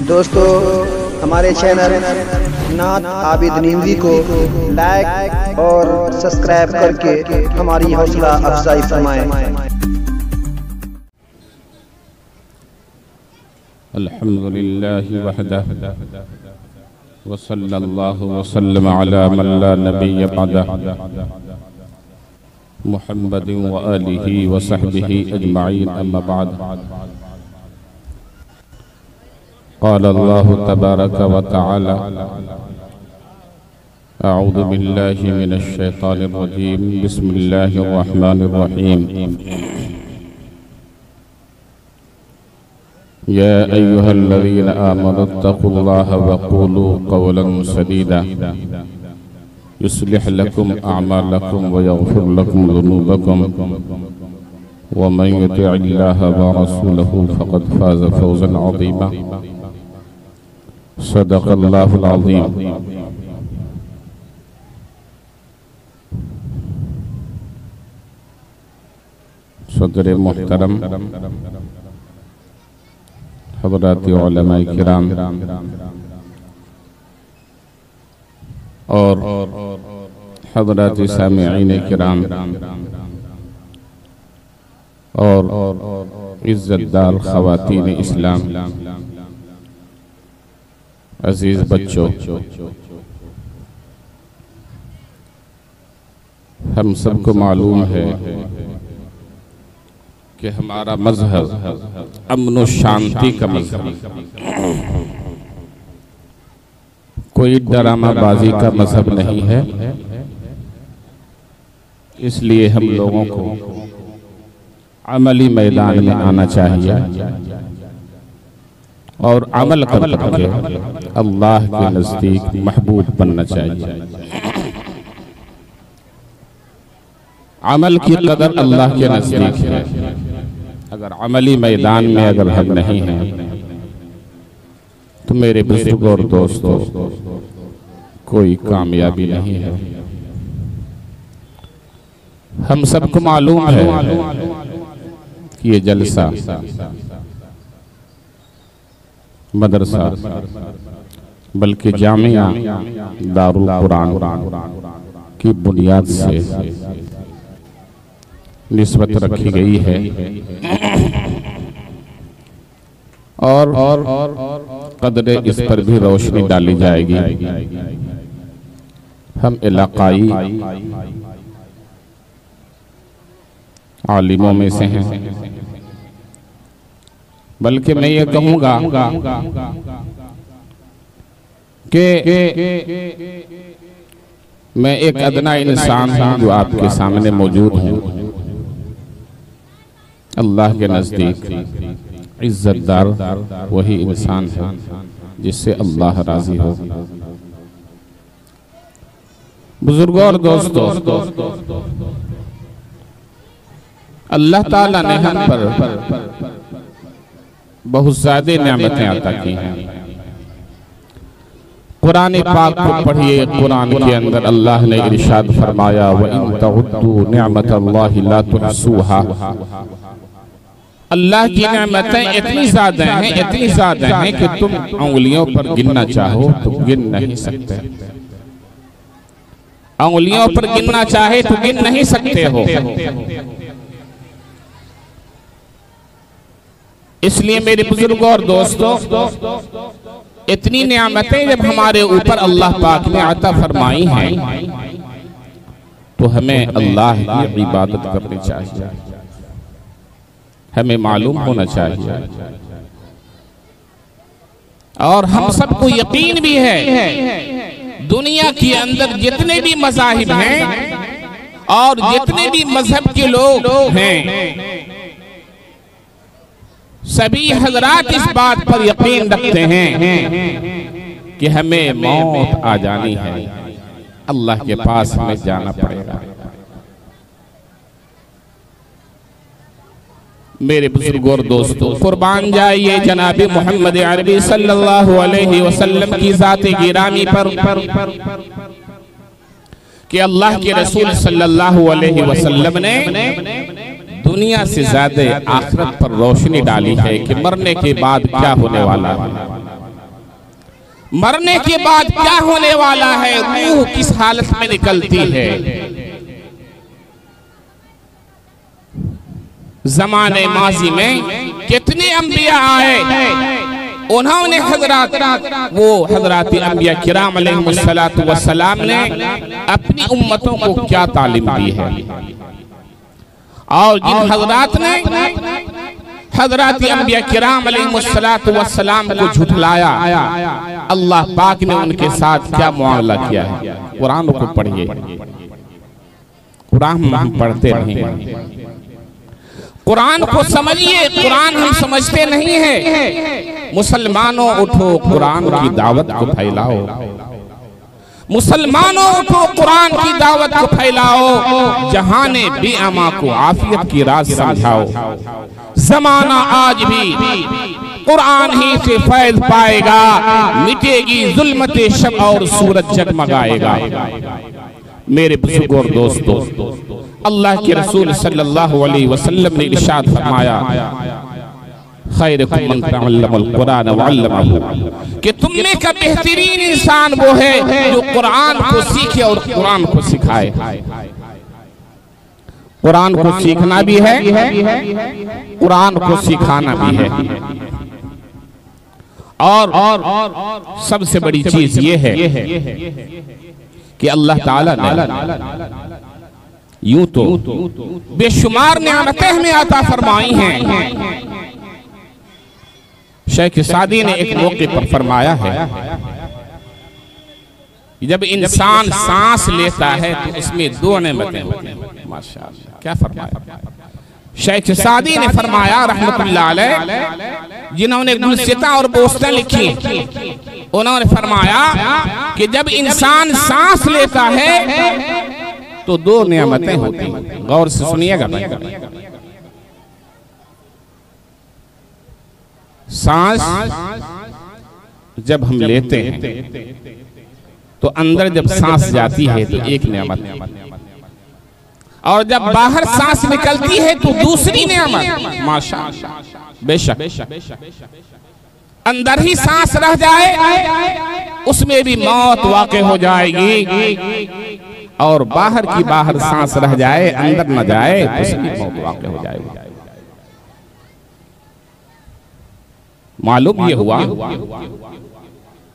दोस्तों हमारे चैनल नात आबिद नींवी को लाइक और सब्सक्राइब करके हमारी हौसला अफजाई फरमाएं। अल्हम्दुलिल्लाहि वहदह व सल्लल्लाहु व सल्लम अला मन ला नबिय्य बअदह मुहम्मदिन व आलिहि व सहबिहि अजमईन अम्मा बाद। क़ाल अल्लाहु तबारक व तआला अऊज़ु बिल्लाहि मिनश शैतानिर रजीम बिस्मिल्लाहिर रहमानिर रहीम। या अय्युहल्लज़ीना आमनुत्तक़ुल्लाहा वक़ूलू क़ौलन सदीदा युस्लिह लकुम अअमालकुम व यग़फिर लकुम ज़ुनूबकुम व मन युतिइल्लाहा व रसूलहु फ़क़द फ़ाज़ फ़ौज़न अज़ीमा। सदक़ल्लाहुल अज़ीम। सदर मुहतरम हज़रात उलमाए किराम और हज़रात सामिईन किराम और इज़्ज़तदार ख़वातीन इस्लाम, अजीज बच्चों, हम सबको मालूम है कि हमारा मजहब अमन और शांति का मजहब, कोई ड्रामाबाजी का मजहब नहीं है। इसलिए हम लोगों को अमली मैदान में आना चाहिए और अमल करके अल्लाह के नज़दीक महबूब बनना चाहिए। अमल की कदर अल्लाह के नज़दीक है। अगर अमली मैदान में अगर हम नहीं हैं तो मेरे बुजुर्गों और दोस्तों कोई कामयाबी नहीं है। हम सबको मालूम है कि ये जलसा मदरसा बल्कि जामिया दारुल कुरान की बुनियाद से निस्बत रखी गई है और कदरे इस पर भी रोशनी डाली जाएगी। हम इलाकाई आलिमों में से हैं, बल्कि मैं ये कहूँगा कि मैं एक अदना इंसान हूँ जो आपके सामने मौजूद हूँ। अल्लाह के नज़दीक इज़्ज़तदार वही इंसान है जिससे अल्लाह राज़ी हो। बुजुर्गों और दोस्तों, अल्लाह ताला ने हम पर बहुत ज़्यादा नेमतें अता की हैं। कुरान पाक को पढ़िए। कुरान के अंदर अल्लाह ने इरशाद फरमाया, व इन तउद्दू निअमतल्लाहि ला तुहसूहा। अल्लाह की नेमतें इतनी ज्यादा हैं कि तुम उंगलियों पर गिनना चाहो तो गिन नहीं सकते। उंगलियों पर गिनना चाहे तो गिन नहीं सकते हो। इसलिए मेरे बुजुर्गों और दोस्तों, इतनी नियामतें जब हमारे ऊपर अल्लाह पाक ने अता फरमाई हैं तो हमें अल्लाह की इबादत करनी चाहिए। हमें मालूम होना चाहिए और हम सबको यकीन भी है दुनिया के अंदर जितने भी मज़ाहिब हैं और जितने भी मजहब के लोग हैं, सभी हजरात इस बात पर यकीन रखते हैं कि हमें मौत आ जानी है, अल्लाह के पास हमें जाना पड़ेगा। मेरे बुजुर्गों और दोस्तों, कुर्बान जाइए जनाबी मोहम्मद अरबी सल्लल्लाहु अलैहि वसल्लम की ज़ात गिरामी पर कि अल्लाह के रसूल सल्लल्लाहु अलैहि वसल्लम ने दुनिया से ज्यादा आखिरत पर रोशनी डाली है कि मरने के बाद क्या होने वाला है। मरने के बाद क्या होने वाला है, रूह किस हालत में निकलती है। ज़माने माजी में कितने अंबिया आए, उन्होंने हज़रात अंबिया किराम अलैहिमुस्सलातु वस्सलाम ने अपनी उम्मतों को क्या तालीम दी है। और जिन हज़रात ने हज़रात अंबिया किराम अलैहिमुस्सलातु वस्सलाम को झुठलाया, अल्लाह पाक ने उनके साथ क्या मुआमला किया है। कुरान को पढ़िए, कुरान हम पढ़ते नहीं, कुरान को समझिए। कुरान हम समझते नहीं है। मुसलमानों उठो, कुरान की दावत को फैलाओ। मुसलमानों उठो, कुरान की दावत को फैलाओ। जहाने बेअमा को आफियत की राज समझाओ। जमाना आज भी कुरान ही से फैज पाएगा, मिटेगी जुल्मते शब और सूरज जगमगाएगा। मेरे बुजुर्गों और दोस्तों, अल्लाह के रसूल सल्लल्लाहु अलैहि वसल्लम ने इरशाद फरमाया, खैरुकुम मन तअल्लमल कुरान व अल्लमहु, कि तुम में का बेहतरीन इंसान वो है जो कुरान को सीखे और कुरान को सिखाए। कुरान को सीखना भी है, कुरान को सिखाना भी है। और सबसे बड़ी चीज ये है कि अल्लाह ताला ने यूं तो बेशुमार नेमतें हमें अता फरमाई हैं। शेख सादी ने एक मौके पर फरमाया है, जब इंसान सांस लेता है तो उसमें दो नेमतें होती हैं। माशाअल्लाह, क्या फरमाया शेख सादी ने फरमाया रहमतुल्लाह अलैह, जिन्होंने गुलसिता और बोस्ता लिखी, उन्होंने फरमाया कि जब इंसान सांस लेता है तो दो नेमतें होती हैं। गौर से सुनिएगा भाई, सांस जब हम लेते हैं तो अंदर जब सांस जाती है तो एक नेमत, और जब बाहर सांस निकलती है तो दूसरी नेमत। माशाअल्लाह, बेशक अंदर ही सांस रह जाए उसमें भी मौत वाक़े हो जाएगी, और बाहर की बाहर सांस रह जाए अंदर न जाए तो उसकी मौत वाक़े हो जाएगी। मालूम ये हुआ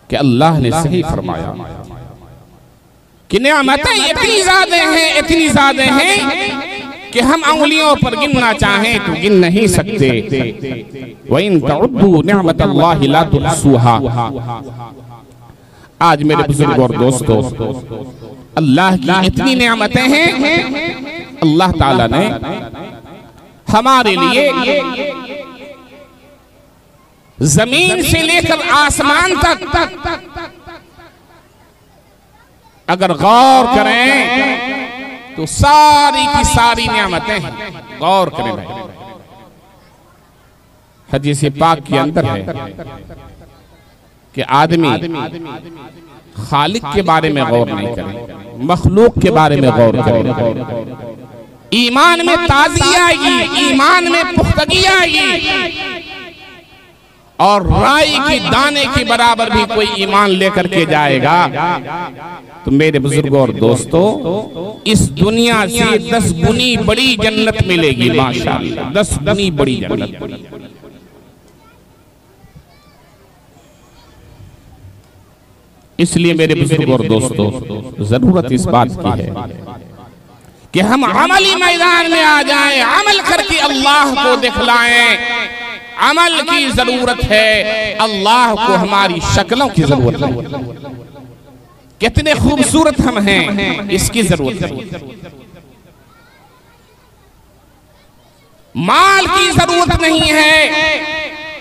कि अल्लाह ने सही फरमाया कि नेमतें इतनी ज्यादा हैं कि हम उंगलियों पर गिनना चाहें तो गिन नहीं सकते। व इन तउद्दू निअमतल्लाहि ला तुहसूहा। आज मेरे बुजुर्ग और दोस्तों, अल्लाह की इतनी नेमतें हैं। अल्लाह ताला ने हमारे लिए जमीन से लेकर आसमान तक अगर गौर करें तो सारी की सारी नेमतें हैं। गौर करें भाई, हदीस पाक के अंदर है कि आदमी खालिक के बारे में गौर नहीं करे, मखलूक के बारे में गौर करे। ईमान में ताज़गी आएगी, ईमान में पुख्तगी आएगी, और राई की दाने के बराबर भी कोई ईमान लेकर के जाएगा तो मेरे बुजुर्गों और दोस्तों, इस दुनिया से 10 गुनी बड़ी जन्नत मिलेगी। माशाअल्लाह, 10 गुनी बड़ी जन्नत। इसलिए मेरे बुजुर्गों और दोस्तों, जरूरत इस बात की है कि हम अमली मैदान में आ जाएं, अमल करके अल्लाह को दिखलाएं। अमल की जरूरत है, अल्लाह को हमारी शक्लों की जरूरत है। कितने खूबसूरत हम हैं, इसकी जरूरत है। माल की जरूरत नहीं है,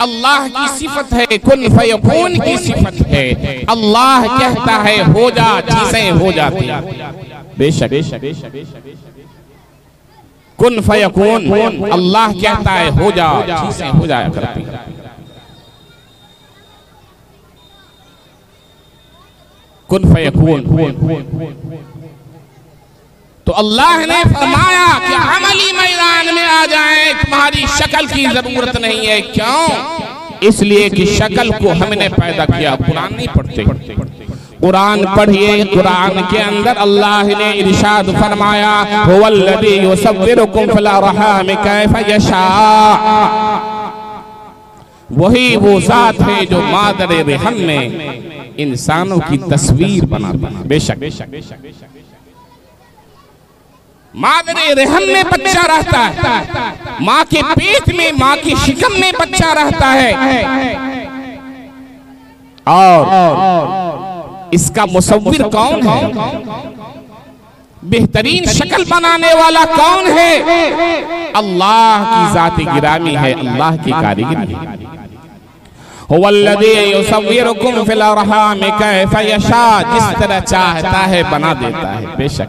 अल्लाह की सिफत है, कुन फयकून की सिफत है। अल्लाह कहता है हो जा, चीजें हो जाती हैं। बेशक कुन फयकून, अल्लाह कहता है हो जा, चीजें हो जाया करती हैं। कुन फयकून, तो अल्लाह ने फरमाया कि अमली मैदान में आ जाए, तुम्हारी शक्ल की जरूरत नहीं है। क्यों? इसलिए कि शक्ल को हमने पैदा किया। कुरान नहीं पढ़ते, कुरान पढ़िए। कुरान के अंदर अल्लाह ने इरशाद फरमाया, हुवल्लज़ी युसव्विरुकुम फिल अरहाम कैफ़ यशा। वही वो जात है जो मादर रहम में इंसानों की तस्वीर बनाता है। बेशक मादर रहम में बच्चा रहता है, माँ के पेट में, माँ की शिकम में बच्चा रहता है, और इसका मुसव्विर कौन है? बेहतरीन शक्ल बनाने वाला कौन है? अल्लाह की जात गिरामी है, अल्लाह की कारीगरी है। हुवल्लज़ी युसव्विरुकुम फिल अरहाम कैफ़ यशा, जिस तरह चाहता है बना देता है। बेशक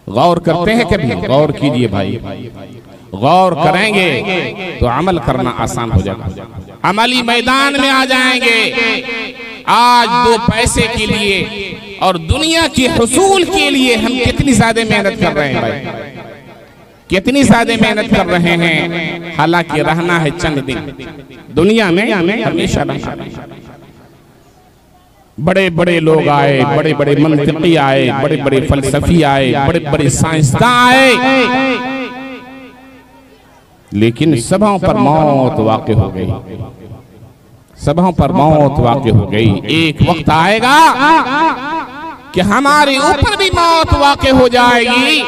गौर करते हैं कभी? गौर कीजिए भाई, गौर करेंगे तो अमल करना आसान हो जाएगा। अमली मैदान में आ जाएंगे। आज दो पैसे के लिए और दुनिया के हुसूल के लिए हम कितनी ज्यादा मेहनत कर रहे हैं भाई, कितनी ज्यादा मेहनत कर रहे हैं। हालांकि रहना है चंद दिन दुनिया में, हमेशा रहना। बड़े बड़े लोग आए, बड़े बड़े मंतिकी आए, बड़े बड़े फलसफी आए, बड़े बड़े साइंसदान आए, लेकिन सबों पर मौत वाक़ हो गई, सबों पर मौत वाक़ हो गई। एक वक्त आएगा कि हमारे ऊपर भी मौत वाक़ हो जाएगी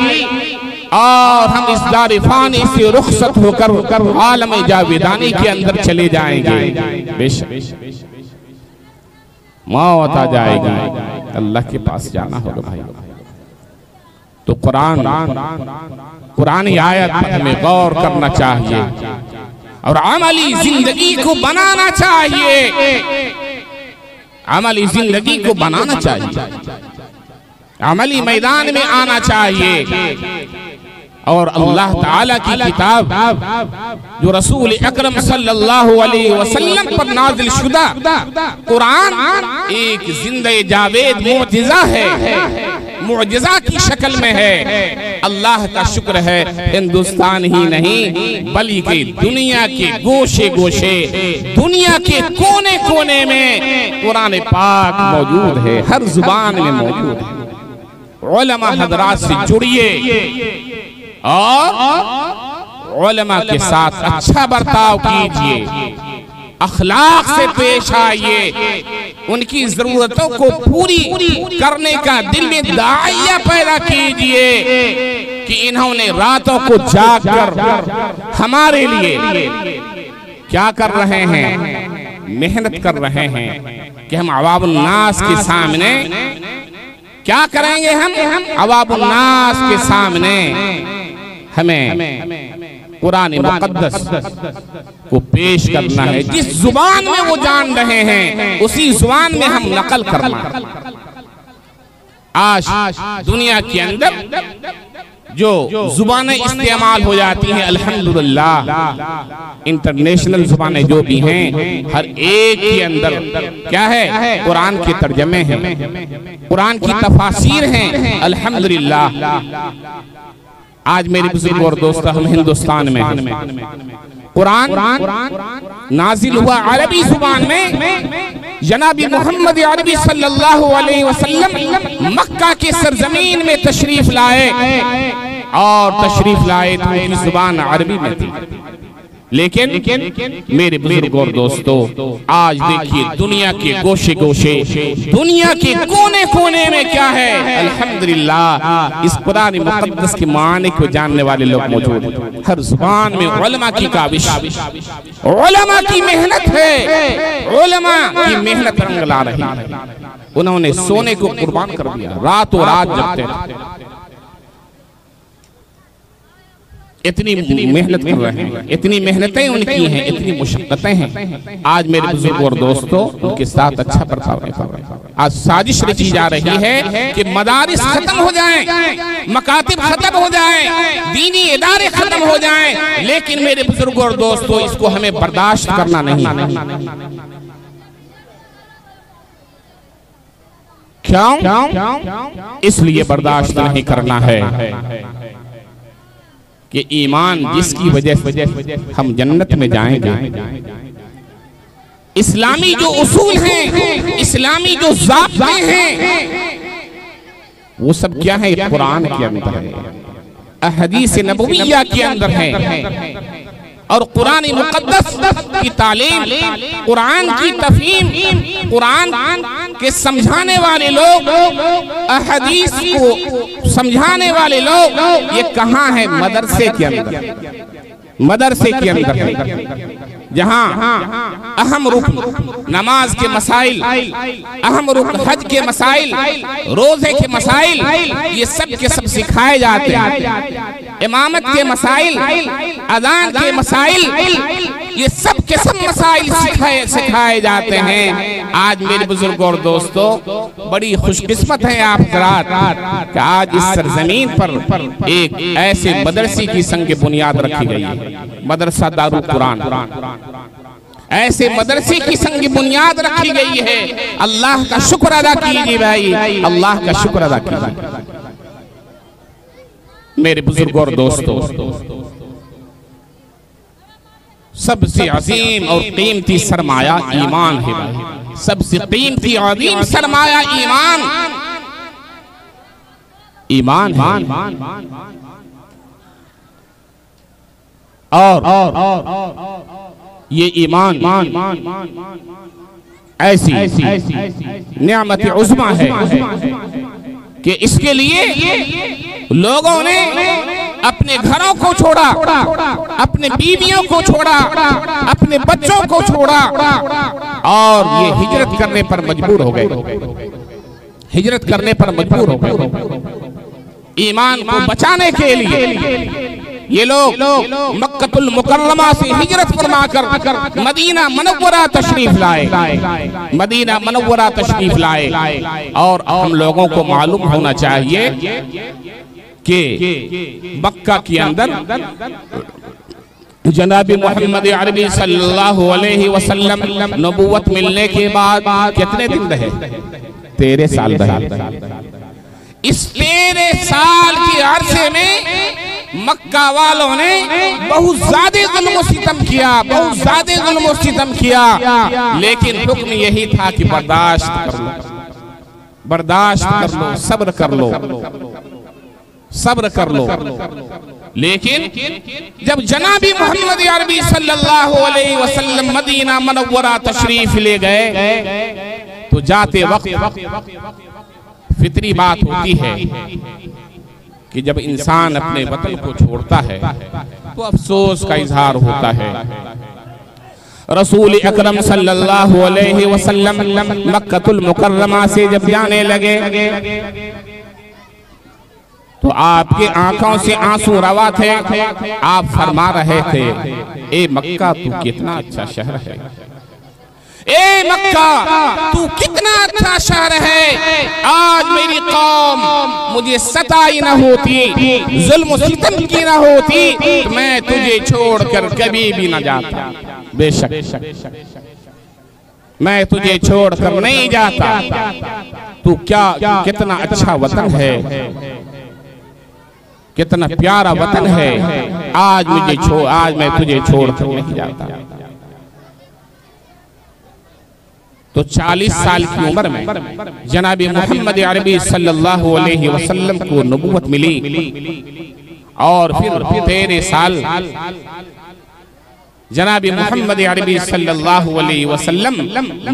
और हम इस दार फानी से रुखसत होकर आलम जावेदानी के अंदर चले जाएंगे। बेशक मौत आ जाएगी, अल्लाह के पास जाना होगा भाई। तो कुरान आयत पर हमें गौर करना चाहिए और अमली जिंदगी को बनाना चाहिए, अमली जिंदगी को बनाना चाहिए, अमली मैदान में आना चाहिए। और अल्लाह ताला की किताब जो रसूल अकरम सल्लल्लाहु अलैहि वसल्लम पर नाज़िल शुदा कुरान एक जिंदे जावेद मुअजिज़ा है, मुअजिज़ा की शक्ल में है। अल्लाह का शुक्र है, हिंदुस्तान ही नहीं बल्कि दुनिया के गोशे गोशे, दुनिया के कोने कोने में कुरान पाक मौजूद है, हर जुबान में मौजूद है। उलमा हज़रात से जुड़िए और उलमा के साथ अच्छा बर्ताव कीजिए, अखलाक से पेश आइए, उनकी जरूरतों को पूरी करने का दिल में दाइया पैदा कीजिए कि इन्होंने रातों को जागकर हमारे लिए क्या कर रहे हैं, मेहनत कर रहे हैं कि हम अवामुन नास के सामने क्या करेंगे, हम अवामुन नास के सामने हमें कुरान मुक़द्दस को पेश करना है। जिस जुबान में वो जान रहे हैं उसी जुबान में हम नकल करना। आज दुनिया के अंदर जो जुबानें इस्तेमाल हो जाती हैं, अल्हम्दुलिल्लाह इंटरनेशनल जुबानें जो भी हैं, हर एक के अंदर क्या है, कुरान के तर्जमे हैं, कुरान की तफासीर हैं। अल्हम्दुलिल्लाह आज मेरे बुजुर्ग और दोस्त, हम हिंदुस्तान में कुरान नाजिल हुआ अरबी जुबान में। जनाबी मोहम्मद अरबी सल्लल्लाहु अलैहि वसल्लम मक्का के सरजमीन में तशरीफ लाए और तशरीफ लाए तो उनकी जुबान अरबी में थी। लेकिन मेरे बुजुर्ग और दोस्तों, आज देखिए दुनिया के गोशे गोशे, दुनिया के कोने कोने में क्या है, अल्हम्दुलिल्लाह इस कुरान मुक़द्दस के माने को जानने वाले लोग मौजूद हैं। हर जुबान में उलमा की काविश, उलमा की मेहनत है, उलमा की मेहनत रंग ला रही है। उन्होंने सोने को कुर्बान कर दिया, रातों रात जगते रहे, इतनी मेहनत कर रहे हैं, इतनी मेहनतें उनकी हैं, इतनी मुशक्कतें हैं। आज मेरे बुजुर्ग और दोस्तों उनके साथ अच्छा बर्ताव नहीं कर रहे। आज साजिश रची जा रही है कि मदारिस खत्म हो जाएं, मकातिब खत्म हो जाएं, दीनी इदारे खत्म हो जाएं, लेकिन मेरे बुजुर्ग और दोस्तों इसको हमें बर्दाश्त करना नहीं। क्यों? इसलिए बर्दाश्त नहीं करना है कि ईमान जिसकी वजह से हम जन्नत में जाएंगे, इस्लामी जो उसूल हैं, इस्लामी जो ज़ाब्ते हैं, वो सब क्या है? कुरान के अंदर है, अहदीस नबविया के अंदर है। और कुरान मुक़द्दस की तालीम, कुरान की तफहीम, कुरान के समझाने वाले लोग, अहदीस को समझाने वाले लोग, ये कहाँ है? मदरसे के अंदर, मदरसे के अंदर, जहाँ अहम रुकन नमाज के मसाइल, अहम रुकन हज के मसाइल, रोजे के मसाइल, ये सब के सब सिखाए जाते हैं। इमामत के मसाइल, अज़ान के मसाइल, ये सब के सब मसाइल सिखाए जाते हैं। आज मेरे बुजुर्गों और दोस्तों, बड़ी खुशकिस्मत है आप हज़रात कि आज इस सरजमीन पर एक ऐसे मदरसे की संग बुनियाद रखी गई है, मदरसा दारुल कुरान। ऐसे मदरसे की संग बुनियाद रखी गई है। अल्लाह का शुक्र अदा कीजिए भाई, अल्लाह का शुक्र अदा कीजिए। मेरे बुजुर्गों और दोस्तों, सबसे अजीम और कीमती सरमाया ईमान है भाई, सबसे कीमती अजीम सरमाया ईमान, ईमान है। और ये ईमान ऐसी नियामत उज़्मा है कि इसके लिए लोगों ने अपने घरों को छोड़ा, अपने बीवियों को छोड़ा, अपने बच्चों को छोड़ा और ये हिजरत करने पर मजबूर हो गए, हिजरत करने पर मजबूर हो गए। ईमान को बचाने के लिए ये लोग मक्कतुल मुकर्रमा से हिजरत फरमाकर मदीना मनव्वरा तशरीफ लाए, मदीना मनव्वरा तशरीफ लाए। और हम लोगों को मालूम होना चाहिए कि मक्का के अंदर जनाबी मोहम्मद अरबी सल्लल्लाहु अलैहि वसल्लम नबूवत मिलने के बाद कितने दिन रहे? 13 साल रहे। इस 13 साल के अरसे में मक्का वालों ने बहुत ज्यादा जुल्म सितम किया, बहुत ज्यादा जुल्म सितम किया, लेकिन हुक्म यही था कि बर्दाश्त कर लो, बर्दाश्त कर लो, सब्र कर लो, सब्र कर लो। लेकिन जब जनाबी मोहम्मद अरबी सल्लल्लाहु अलैहि वसल्लम मदीना मनव्वरा तशरीफ ले गए तो जाते वक्त फितरी बात होती है कि जब इंसान अपने वतन को छोड़ता है तो अफसोस का इजहार होता है। रसूल अकरम सल्लल्लाहु अलैहि वसल्लम मक्कतुल मुकर्रमा से जब जाने लगे तो आपके आंखों से आंसू रवा थे। आप फरमा रहे थे, ए मक्का तू कितना अच्छा शहर है, ए मक्का तू कितना अच्छा शहर है। आज मेरी कौम मुझे सताई न होती, जुल्म सितम की न होती तो मैं तुझे छोड़कर कभी भी न जाता। बेशक मैं तुझे छोड़कर नहीं जाता। तू क्या कितना अच्छा वतन है, कितना प्यारा वतन है। आज मैं तुझे छोड़कर नहीं जाता। तो 40 साल की उम्र में जनाबी मोहम्मद अरबी सल्लल्लाहु अलैहि वसल्लम को नबूवत मिली और फिर 13 साल जनाबी मोहम्मद अरबी सल्लल्लाहु अलैहि वसल्लम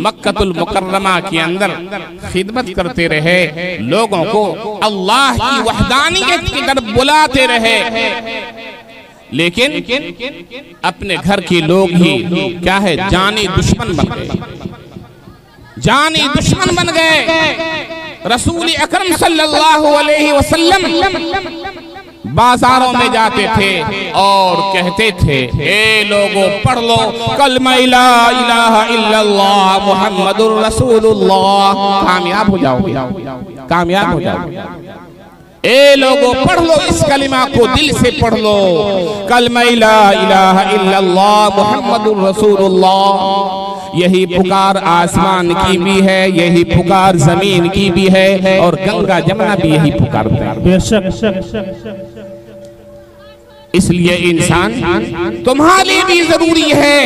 मक्कतुल मुकर्रमा के अंदर खिदमत करते रहे, लोगों को अल्लाह की वहदानियत की तरफ बुलाते रहे। लेकिन अपने घर के लोग ही क्या है, जानी दुश्मन बन गए, जानी दुश्मन बन गए। रसूल अकरम सल्लल्लाहु अलैहि वसल्लम बाजारों में जाते थे और कहते थे, ए लोगों पढ़ लो कलमा ला इलाहा इल्लल्लाह मुहम्मदुर रसूलुल्लाह, कामयाब हो जाओगे, कामयाब हो जाओगे। ए लोगों पढ़ लो इस कलिमा को, दिल से पढ़ लो, कलमा ला इलाहा इल्लल्लाह मुहम्मदुर रसूलुल्लाह। यही पुकार आसमान की भी है, यही पुकार जमीन की भी है और गंगा जमुना भी यही पुकारते हैं। इसलिए इंसान तुम्हारे भी जरूरी है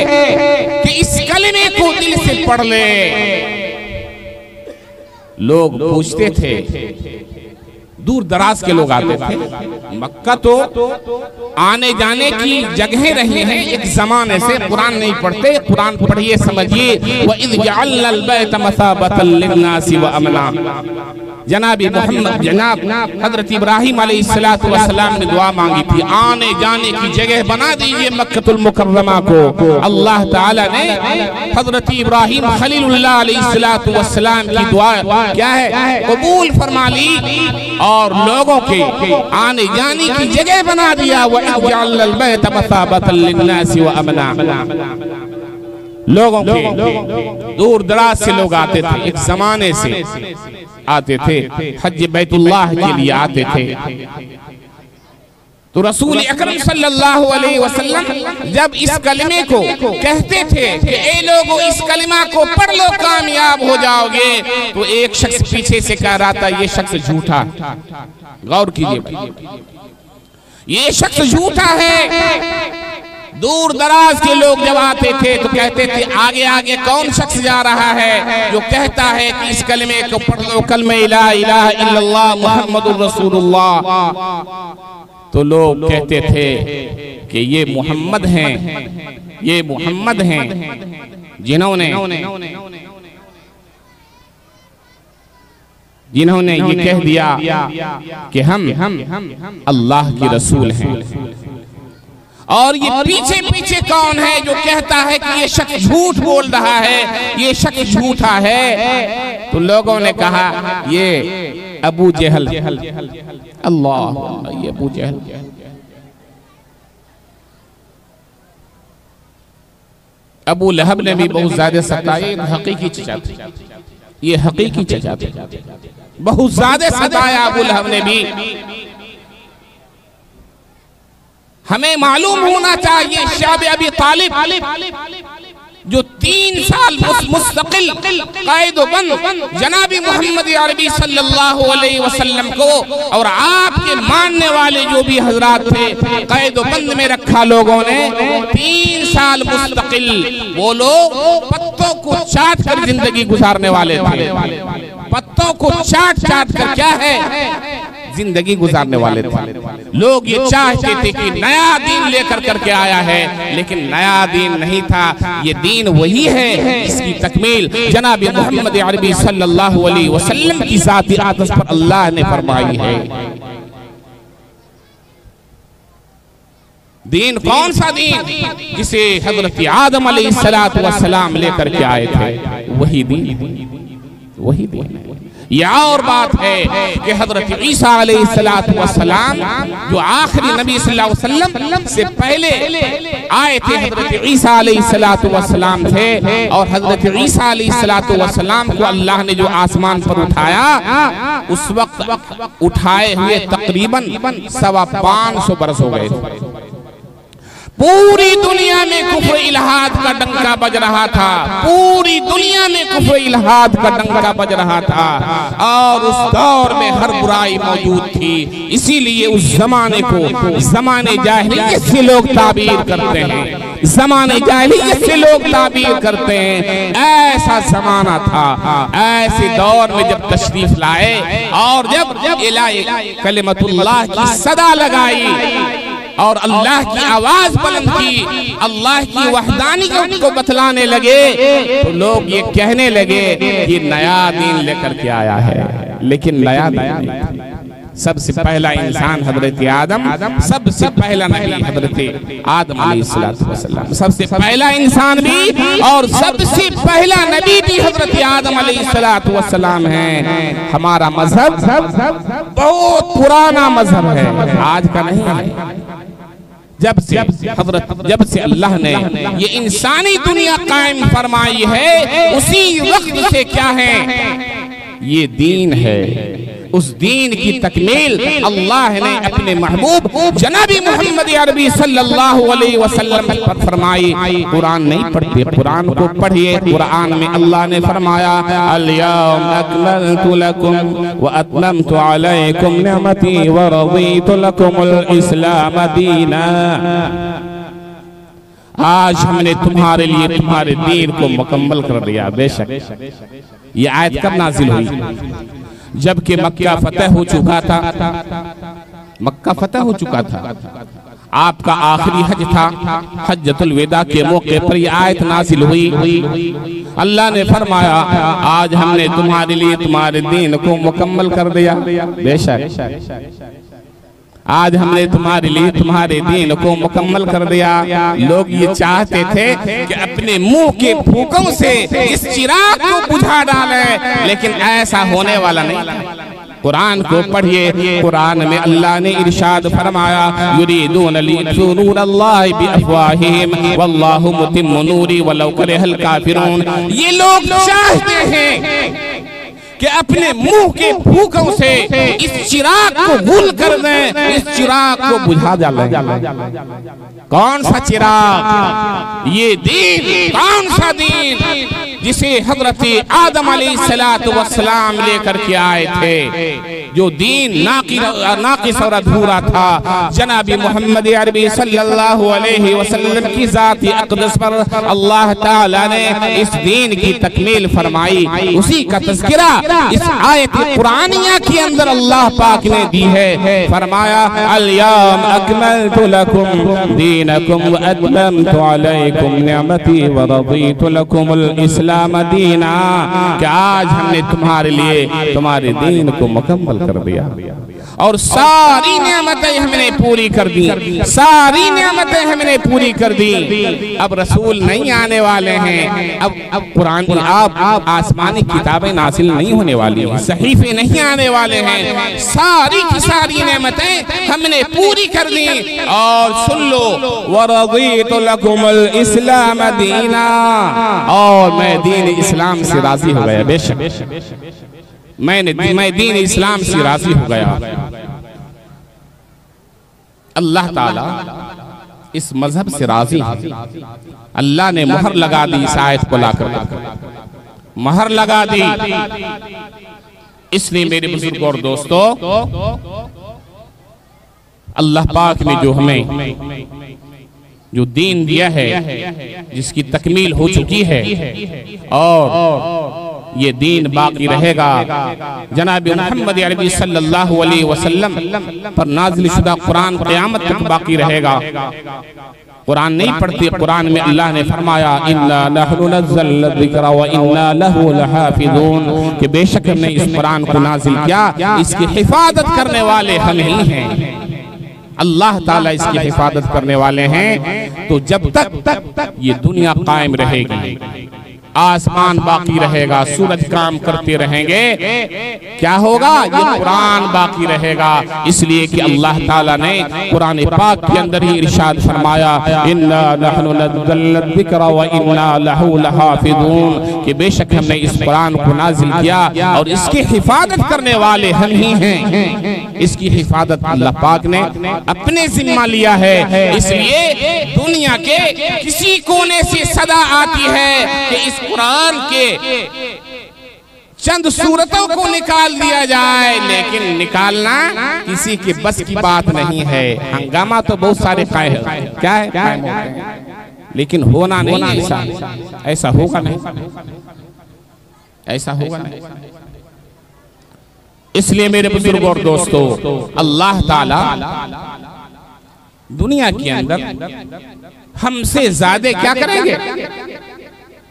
कि इस कलमे को दिल से पढ़ ले। लोग पूछते थे, दूर दराज के लोग आते थे, मक्का तो आने जाने की जगह रही हैं एक जमाने से, कुरान नहीं पढ़ते, कुरान पढ़िए समझिए। व इज़ जअलनल बैत मसाबतल लिन्नासि व अमना, जनाब मोहम्मद जनाब हजरत इब्राहिम अलैहिस्सलातु वस्सलाम ने दुआ मांगी थी, आने जाने की जगह बना दीजिए मक्कतुल मुकर्रमा को। अल्लाह ताला ने हजरत इब्राहिम खलीलुल्लाह अलैहिस्सलातु वस्सलाम की दुआ क्या है, कबूल फरमा ली और लोगों के आने जाने की जगह बना दिया। व इज़ जअलनल बैत मसाबतल लिन्नासि व अमना, लोगों के दूर दराज से लोग आते थे, एक जमाने से आते थे, हज बैतुल्लाह के लिए आते थे। तो रसूल अकरम सल्लल्लाहु अलैहि वसल्लम जब इस कलमे को कहते थे कि ए लोगों इस कलमा को पढ़ लो कामयाब हो जाओगे, तो एक शख्स पीछे से कह रहा था ये शख्स झूठा। गौर कीजिए भाई, ये शख्स झूठा है। दूर दराज के लोग जब आते थे तो कहते थे आगे आगे कौन शख्स जा रहा है जो कहता है कि इस कलमे को पढ़ लो, कलमे ला इलाहा इल्लल्लाह मुहम्मदुर रसूलुल्लाह। तो लोग कहते थे कि ये मोहम्मद हैं, ये मोहम्मद हैं जिन्होंने ये कह दिया कि हम अल्लाह के रसूल हैं। और ये पीछे पीछे कौन है जो कहता है कि ये शख्स झूठ बोल रहा है, ये शख्स झूठा है। तो लोगों ने कहा ये अबू जहल, अल्लाह, ये अबू जहल। अबू लहब ने भी बहुत ज्यादा सताया, हकीकी चचा थे, ये हकीकी चचा थे, बहुत ज्यादा सताया अबू लहब ने भी। हमें मालूम होना चाहिए शाब अबी तालिब जो 3 साल मुस्तकिल क़ैद-ओ-बंद जनाबी मोहम्मद अरबी सल्लल्लाहु अलैहि वसल्लम को और आपके मानने वाले जो भी हजरात थे क़ैद-ओ-बंद में रखा लोगों ने। 3 साल मुस्तकिल वो लोग पत्तों को चाट कर जिंदगी गुजारने वाले थे, पत्तों को चाट चाट कर क्या है जिंदगी गुजारने वाले थे। लोग ये चाहते थे कि नया दीन लेकर करके आया है, लेकिन नया दीन नहीं था, ये दीन वही है इसकी तकमील जनाब मोहम्मद अरबी सल्लल्लाहु अलैहि वसल्लम की ज़ाती आदत पर अल्लाह ने फरमाई है। दीन कौन सा दीन जिसे हजरत आदम अलैहिस्सलातु वस्सलाम लेकर के आए थे, वही दीन, वही दीन है। यह और बात है कि हजरत ईसा अलैहिस्सलातु वस्सलाम जो आखिरी नबी सल्लल्लाहु अलैहि वसल्लम से पहले आए थे, हजरत ईसा अलैहिस्सलातु वस्सलाम थे। और हजरत ईसा अलैहिस्सलातु वस्सलाम को अल्लाह ने जो आसमान पर उठाया, उस वक्त उठाए हुए तकरीबन 525 बरस हो गए थे। पूरी दुनिया में कुफ्र इल्हाद का डंका बज रहा था, पूरी दुनिया में कुफ्र इल्हाद का डंका बज रहा था और उस दौर में हर बुराई मौजूद थी। इसीलिए उस जमाने को ज़माने जाहिलियत से लोग ताबीर करते हैं, ज़माने जाहिलियत से लोग ताबीर करते हैं। ऐसा जमाना था, ऐसे दौर में जब तशरीफ लाए और जब इलाही कलिमतुल्लाह की सदा लगाई और अल्लाह की आवाज बुलंद की, अल्लाह की वहदानियत को बतलाने लगे, तो लोग ये कहने लगे कि नया दीन लेकर के आया है। लेकिन नया दीन, सबसे पहला इंसान हजरत आदम, सबसे पहला नबी हजरत आदम अलैहिस्सलातु वस्सलाम, सबसे पहला इंसान भी और सबसे पहला नबी भी हजरत आदम अलैहिस्सलातु वस्सलाम है। हमारा मजहब बहुत पुराना मजहब है, आज का नहीं है। जब से अल्लाह ने ये इंसानी दुनिया कायम फरमाई है, उसी वक्त से क्या है ये दीन है। उस दीन की तकमील अल्लाह ने अपने महबूब जनाबी मोहम्मद अरबी सल्लल्लाहु अलैहि वसल्लम पर फरमाई। कुरान नहीं पढ़ते, कुरान को पढ़िए। कुरान में अल्लाह ने फरमाया अल-यौम अकमलतु लकुम व अतममतु अलैकुम निअमती व रज़ीतु लकुमुल इस्लाम दीना। आज हमने तुम्हारे लिए तुम्हारे दीन को मुकम्मल कर दिया। बेशक ये आयत कब नाजिल हुई? जबकि मक्का फतह हो चुका था। मक्का फतह हो चुका था, आपका आखिरी हज था। हज्जतुल विदा के मौके पर यह आयत नाजिल हुई। अल्लाह ने फरमाया आज हमने तुम्हारे लिए तुम्हारे दीन को मुकम्मल कर दिया। बेशक आज हमने तुम्हारे लिए तुम्हारे दीन को मुकम्मल कर दिया। लोग ये चाहते थे कि अपने मुंह के फूकों से इस चिराग को बुझा डालें, लेकिन ऐसा होने वाला नहीं। कुरान को पढ़िए। कुरान में अल्लाह ने इरशाद फरमाया युरीदून लियुत्फू नूरल्लाहि बिअफ़वाहिहिम वल्लाहु मुतिम्मु नूरी वलौ करिहल काफिरून। ये लोग चाहते हैं कि अपने मुंह के फूकों से इस चिराग को गुल कर दें, इस चिराग को बुझा डालें। कौन सा चिराग? ये दीन। कौन सा दीन? जिसे हजरत आदम अलैहिस्सलातु वस्सलाम लेकर के आए थे, जो दीन नाकिस और अधूरा था। जनाबी मोहम्मद अरबी सल्लल्लाहु अलैहि वसल्लम की ज़ात अक़दस पर अल्लाह ताला ने इस दीन की तकमील फरमाई। उसी का तज़किरा इस आयत कुरानिया के अंदर अल्लाह पाक ने दी है। फरमाया अल-यौम अकमलतु लकुम दीनकुम व अतममतु अलैकुम निअमती व रज़ीतु लकुमुल इस्लाम दीना। कि आज हमने तुम्हारे लिए तुम्हारे दीन को मुकम्मल कर दिया और सारी नेमतें हमने पूरी कर दी। सारी नेमतें हमने पूरी कर दी। अब रसूल नहीं आने वाले हैं। अब कुरान आप आसमानी किताबें नासिल नहीं होने वाली हैं, सहीफे नहीं आने वाले हैं। सारी की सारी नेमतें हमने पूरी कर दी। और सुन लो वरज़ीतु लकुमुल इस्लाम दीना, और मैं दीन इस्लाम से राजी हो गया। बेशक मैं दीन इस्लाम से राजी हो गया। अल्लाह ताला इस मजहब से राजी है। अल्लाह ने मोहर लगा दी इस आयत को लाकर, मोहर लगा दी। इसलिए मेरे बुजुर्ग और दोस्तों, अल्लाह पाक ने जो हमें जो दीन दिया है, जिसकी तकमील हो चुकी है और ये दीन बाकी रहेगा। जनाब मोहम्मद अरबी सल्लल्लाहु अलैहि वसल्लम पर नाज़िल शुदा कुरान क़यामत तक बाकी रहेगा। कुरान नहीं पढ़ते। कुरान में अल्लाह ने फरमाया इन्ना नहनु नज़्ज़लना ज़िक्रा व इन्ना लहु लहाफ़िज़ून, कि बेशक हमने इस कुरान को नाज़िल किया, इसकी हिफाजत करने वाले हम ही हैं। अल्लाह ताला इसकी हिफाजत करने वाले हैं। तो जब तक ये दुनिया कायम रहेगी, आसमान बाकी रहेगा, सूरज काम करते रहेंगे, क्या होगा? ये कुरान बाकी रहेगा। इसलिए कि अल्लाह ताला ने कुरान पाक के अंदर ही इरशाद फरमाया इन्ना नहनु नज़्ज़लना ज़िक्रा व इन्ना लहु लहाफ़िज़ून, कि बेशक हमने इस कुरान को नाज़िल किया और इसकी हिफाजत करने वाले हम ही हैं। इसकी हिफाजत अल्लाह पाक ने अपने जिम्मा लिया है। इसलिए दुनिया के किसी कोने से सदा आती है कि इस कुरान के चंद सूरतों को निकाल दिया जाए, लेकिन निकालना किसी के बस की बात नहीं है। हंगामा तो बहुत सारे क्या है, लेकिन होना नहीं ऐसा। ऐसा होगा नहीं, ऐसा होगा नहीं। इसलिए मेरे बुजुर्ग और दोस्तों, अल्लाह ताला दुनिया के अंदर हमसे ज्यादा क्या करेंगे?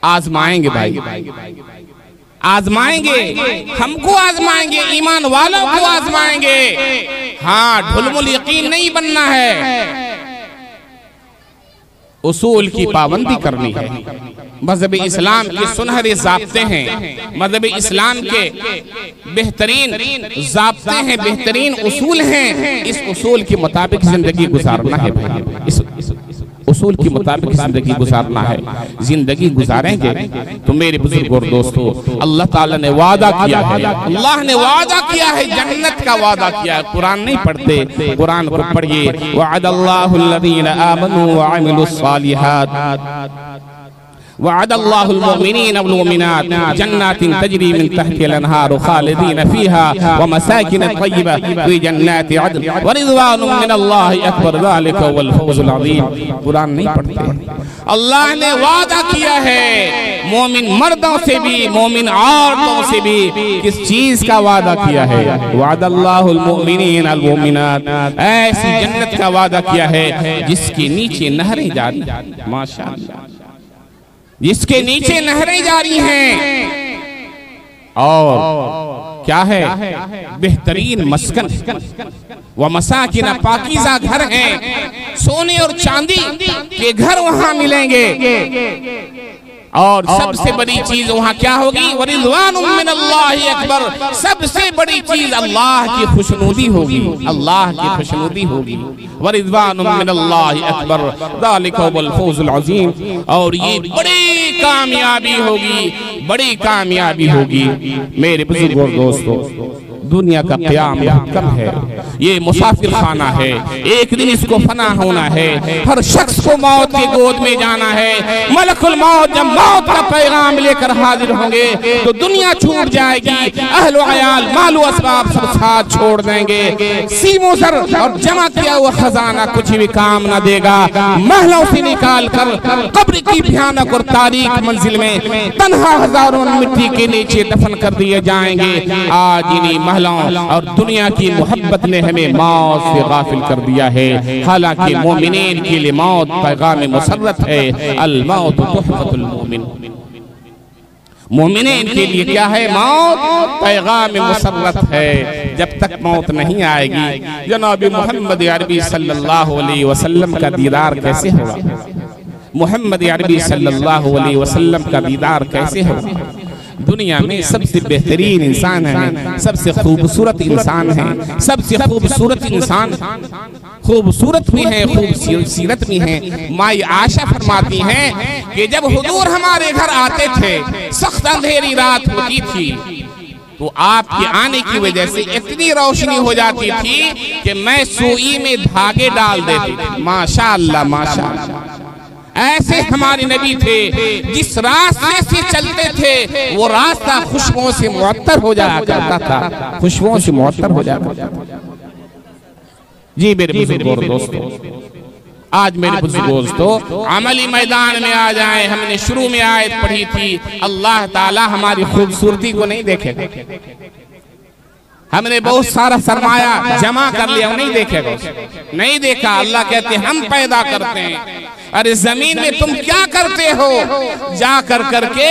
आजमाएंगे भाई, आजमाएंगे। हमको आजमाएंगे, ईमान वालों को आजमाएंगे। हाँ, ढुलमुल यकीन नहीं बनना है, उसूल की पाबंदी करनी है। मज़हब इस्लाम के सुनहरे ज़ाब्ते हैं, मज़हब इस्लाम के बेहतरीन ज़ाब्ते हैं, बेहतरीन उसूल हैं। इस उसूल के मुताबिक जिंदगी गुजारना है भाई। उसूल के मुताबिक जिंदगी गुजारना है। जिंदगी गुजारेंगे तो मेरे बुजुर्ग और दोस्तों, अल्लाह ताला ने वादा किया है, अल्लाह ने वादा किया है, जन्नत का वादा किया है। कुरान नहीं पढ़ते, कुरान को पढ़िए। वअदल्लाहुल लज़ीना आमनू व अमिलुस सालिहात वअदल्लाहुल मुमिनीना वल मुमिनात जन्नातिन तजरी मिन तहतिल अनहार खालिदीन फीहा व मसाकिन तय्यबा फी जन्नाति अदन व रिज़वानुम मिनल्लाहि अकबर ज़ालिका वल फौज़ुल अज़ीम। कुरान नहीं पढ़ते। अल्लाह ने वादा किया है मोमिन मर्दों से भी, मोमिन औरतों से भी। किस चीज का वादा किया है? वअदल्लाहुल मुमिनीना वल मुमिनात, ऐसी जन्नत का वादा किया है जिसके नीचे नहरें जारी, माशाअल्लाह, जिसके नीचे नहरें जारी हैं। और क्या है? बेहतरीन मस्कन व मसाकिन, पाकीज़ा घर हैं, सोने और चांदी के घर वहां मिलेंगे। और सबसे बड़ी चीज वहां क्या होगी? वरिज़वानुम मिनल्लाहि अकबर, सबसे बड़ी चीज अल्लाह की खुशनुदी होगी, अल्लाह की खुशनुदी होगी। वरिज़वानुम मिनल्लाहि अकबर ज़ालिका वल फौज़ुल अज़ीम। और ये बड़ी कामयाबी होगी, बड़ी कामयाबी होगी। मेरे बुजुर्गों और दोस्तों, दुनिया का क़याम बहुत कम है, ये मुसाफिर खाना है, एक दिन इसको फना होना है। हर शख्स को मौत के गोद में जाना है। मलकुल मौत जब मौत का पैगाम लेकर हाजिर होंगे तो दुनिया छूट जाएगी, अहल अयाल मालो असबाब सब साथ छोड़ देंगे। सीमों सर और जमा किया हुआ खजाना कुछ भी काम न देगा। महलों से निकाल कर कब्र की भयानक और तारीख मंजिल में तन्हा हजारों मिट्टी के नीचे दफन कर दिए जाएंगे। आज इन्हीं और दुनिया की मोहब्बत ने हमें मौत से गाफिल कर दिया है। हालांकि मोमिनीन के लिए मौत पैगाम मुसर्रत है। अल मौत तुहफतुल मोमिन, मोमिनीन के लिए क्या है? मौत पैगाम मुसर्रत है। जब तक मौत नहीं आएगी जनाब मोहम्मद अरबी सल्लल्लाहु अलैहि वसल्लम का दीदार कैसे होगा? मोहम्मद अरबी सल्लल्लाहु अलैहि वसल्लम का दीदार कैसे होगा? दुनिया में सबसे बेहतरीन इंसान है, सबसे खूबसूरत इंसान है, सबसे खूबसूरत इंसान, खूबसूरत भी है, खूबसूरत भी है। माई आशा फरमाती हैं कि जब हुजूर हमारे घर आते थे, सख्त अंधेरी रात होती थी, तो आपके आने की वजह से इतनी रोशनी हो जाती थी कि मैं सुई में धागे डाल देती थी। माशाअल्लाह, माशाअल्लाह। ऐसे हमारे नबी थे, जिस रास्ते से चलते थे वो रास्ता खुशबुओं से मुअत्तर हो जाया करता था, खुशबुओं से मुअत्तर हो जाया करता था। जी मेरे बुजुर्गों और दोस्तों, आज मेरे बुजुर्गों दोस्तों अमली मैदान में आ जाए। हमने शुरू में आयत पढ़ी थी, अल्लाह ताला हमारी खूबसूरती को नहीं देखेगा। हमने बहुत सारा सरमाया जमा कर लिया, नहीं देखेगा, नहीं देखा। अल्लाह कहते हम पैदा करते हैं। अरे जमीन में तुम क्या करते हो? जा कर करके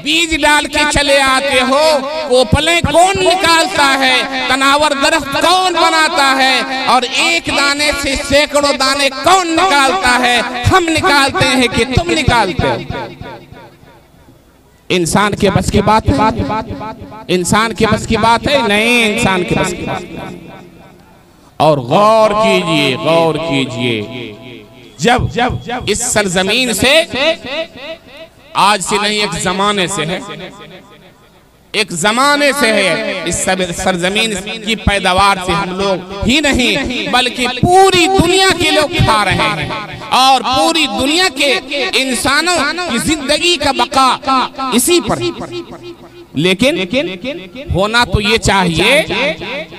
बीज डाल के चले आते हो। कोपलें कौन निकालता है? तनावर दरख्त कौन बनाता है? और एक दाने से सैकड़ों दाने कौन निकालता है? हम निकालते हैं कि तुम निकालते हो? इंसान के बस की बात है? इंसान के बस की बात है? नहीं, इंसान के बस की बात। और गौर कीजिए, गौर कीजिए, जब इस सरजमीन से, आज से नहीं एक जमाने से है, एक जमाने से है, इस सरजमीन की पैदावार से हम लोग ही नहीं बल्कि पूरी दुनिया के लोग खा रहे हैं। और पूरी दुनिया के इंसानों की जिंदगी का बका इसी पर। लेकिन होना तो ये चाहिए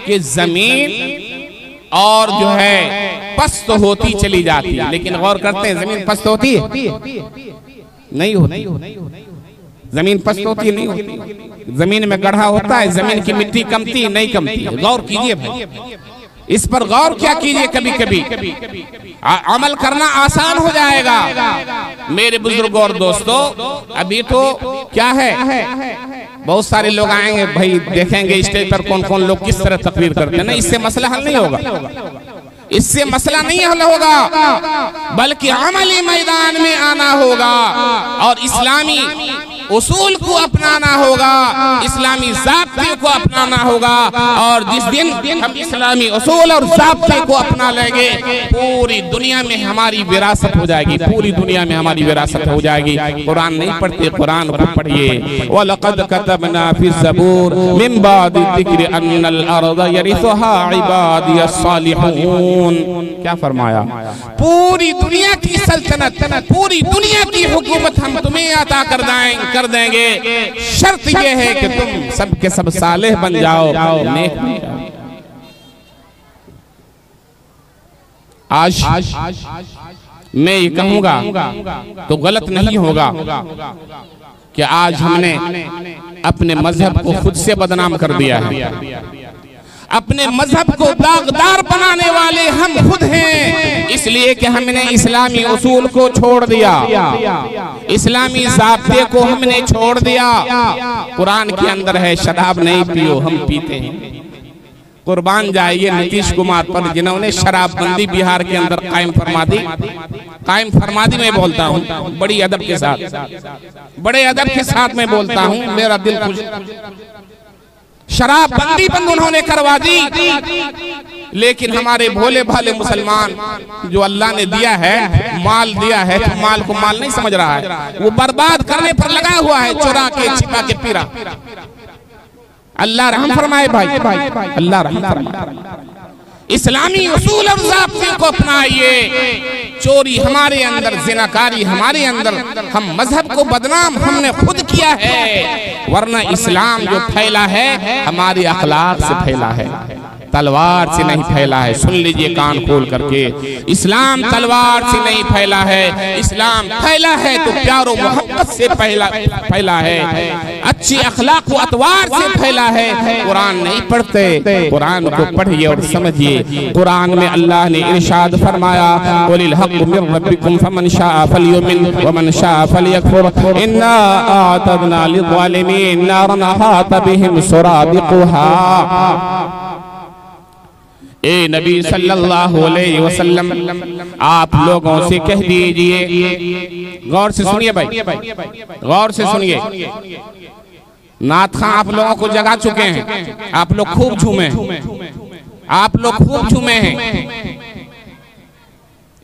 कि जमीन और जो है पस्त होती चली जाती है। लेकिन गौर करते हैं, जमीन पस्त होती है? नहीं होती। जमीन पस्त होती नहीं होती। जमीन में गड्ढा होता है, जमीन की मिट्टी कमती नहीं कमती। गौर कीजिए भाई, इस पर गौर क्या कीजिए। कभी कभी अमल करना आसान हो जाएगा। मेरे बुजुर्गों और दोस्तों, अभी तो क्या है, बहुत सारे लोग आएंगे भाई, देखेंगे स्टेज पर कौन कौन लोग किस तरह तकरीर करते हैं। नहीं, इससे मसला हल नहीं होगा, इससे मसला नहीं हल होगा, बल्कि अमली मैदान में आना होगा और इस्लामी उसूल को अपनाना होगा, इस्लामी ज़ाब्ते को अपनाना होगा। और जिस दिन हम इस्लामी उसूल और ज़ाब्ते को अपना लेंगे, पूरी दुनिया में हमारी विरासत हो जाएगी, पूरी दुनिया में हमारी विरासत हो जाएगी। कुरान नहीं पढ़ते, कुरान को पढ़िए। वलक़द कतबना फी ज़बूर मिन बादि ज़िक्रि अन्नल अर्ज़ यरिथुहा इबादियस सालिहून। क्या फरमाया? पूरी दुनिया की सल्तनत, पूरी दुनिया की हुकूमत हम तुम्हें अता कर देंगे, शर्त यह है कि तुम सबके सब सालेह बन जाओ, नेक बन जाओ। आज मैं ये कहूंगा तो गलत नहीं होगा कि आज हमने अपने मजहब को खुद से बदनाम कर दिया है। अपने मजहब को दागदार बनाने वाले हम खुद हैं, इसलिए कि हमने इस्लामी उसूल को छोड़ दिया, इस्लामी ज़ाब्ते को हमने छोड़ दिया। कुरान के अंदर है शराब नहीं पियो, हम पीते हैं। कुर्बान जाइए नीतीश कुमार पर, जिन्होंने शराबबंदी बिहार के अंदर कायम फरमा दी। मैं बोलता हूँ बड़ी अदब के साथ, बड़े अदब के साथ मैं बोलता हूँ, मेरा दिल खुश। शराबबंदी बंद उन्होंने करवा दी, लेकिन हमारे भोले भाले मुसलमान जो अल्लाह ने दिया है, माल दिया है, तो माल को माल नहीं समझ रहा है, वो बर्बाद करने पर लगा हुआ है, चुरा के छिपा के पी रहा। अल्लाह रहम फरमाए भाई, अल्लाह रहम फरमाए। इस्लामी उसूल और ज़ाब्ते को अपनाइए। चोरी हमारे अंदर, ज़िनाकारी हमारे अंदर, हम मजहब को बदनाम हमने खुद किया है। वरना इस्लाम जो फैला है हमारे अखलाक से फैला है, तलवार से नहीं फैला है। सुन लीजिए कान खोल करके, इस्लाम तलवार से नहीं फैला है, इस्लाम फैला है तो प्यारो मोहब्बत से फैला है, अच्छी अखलाक व अतवार से फैला है। कुरान नहीं पढ़ते, कुरान को पढ़िए और समझिए। कुरान में अल्लाह ने इरशाद फरमाया, कुलिल हक़्क़ु मिन रब्बिकुम फमन शाअ फलयुमिन वमन शाअ फलयकफुर इन्ना आतदना लिज़्ज़ालिमीन नारन अहात बिहिम सुरादिक़ुहा। ए नबी सल्लल्लाहु अलैहि वसल्लम, आप लोगों से कह दीजिए, गौर से सुनिए भाई, गौर से सुनिए। नाथ खां आप लोगों को जगा चुके हैं, आप लोग खूब झूमे, आप लोग खूब झूमे हैं,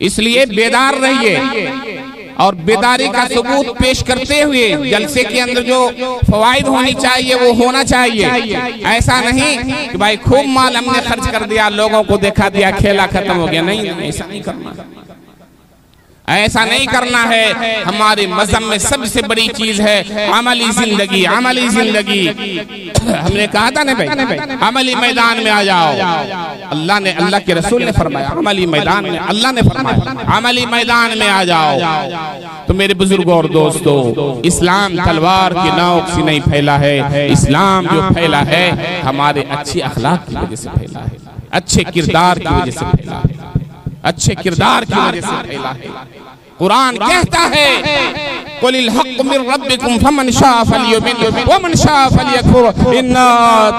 इसलिए बेदार रहिए और बेदारी का सबूत पेश करते हुए जलसे के अंदर जो फवाइद होनी चाहिए वो होना चाहिए। ऐसा नहीं कि भाई खूब माल हमने खर्च कर दिया, लोगों को दिखा दिया, खेला खत्म हो गया। नहीं, ऐसा नहीं करना, ऐसा नहीं करना है। हमारे मजहब में सबसे बड़ी चीज है अमली जिंदगी, अमली जिंदगी। हमने कहा था ना भाई, अमली मैदान में आ जाओ। अल्लाह ने, अल्लाह के रसूल ने फरमाया अमली मैदान में, अल्लाह ने फरमाया अमली मैदान में आ जाओ। तो मेरे बुजुर्गों और दोस्तों, इस्लाम तलवार की नोक से नहीं फैला है। इस्लाम जो फैला है हमारे अच्छी अखलाक की वजह से फैला है, अच्छे किरदार की वजह से फैला है, अच्छे किरदार की वजह से फैला है। कुरान कहता है, कुलिल हक़्क़ु मिन रब्बिकुम फमन शाअ फलयुमिन वमन शाअ फलयकफुर इन्ना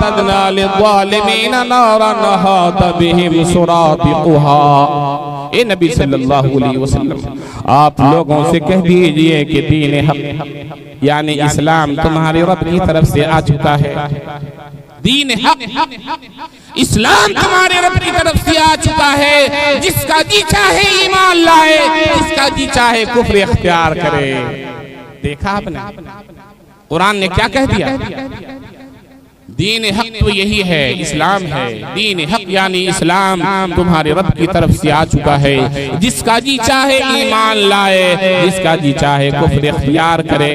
तदना लिज़्ज़ालिमीन नारन अहात बिहिम सुरादिक़ुहा। ए नबी सल्लल्लाहु अलैहि वसल्लम, आप लोगों से कह दीजिए कि दीन हक़ यानी इस्लाम तुम्हारे रब की तरफ से आ चुका है। दीन हक़ इस्लाम तुम्हारे रब की तरफ से आ चुका है। जिसका जी चाहे ईमान लाए, जिसका जी चाहे कुफ्र इख्तियार करे। देखा आपने कुरान ने क्या कह दिया? दीन हक़ तो यही है, इस्लाम है। दीन हक़ यानी इस्लाम तुम्हारे रब की तरफ से आ चुका है। जिसका जी चाहे ईमान लाए, जिसका जी चाहे कुफ्र इख्तियार करे।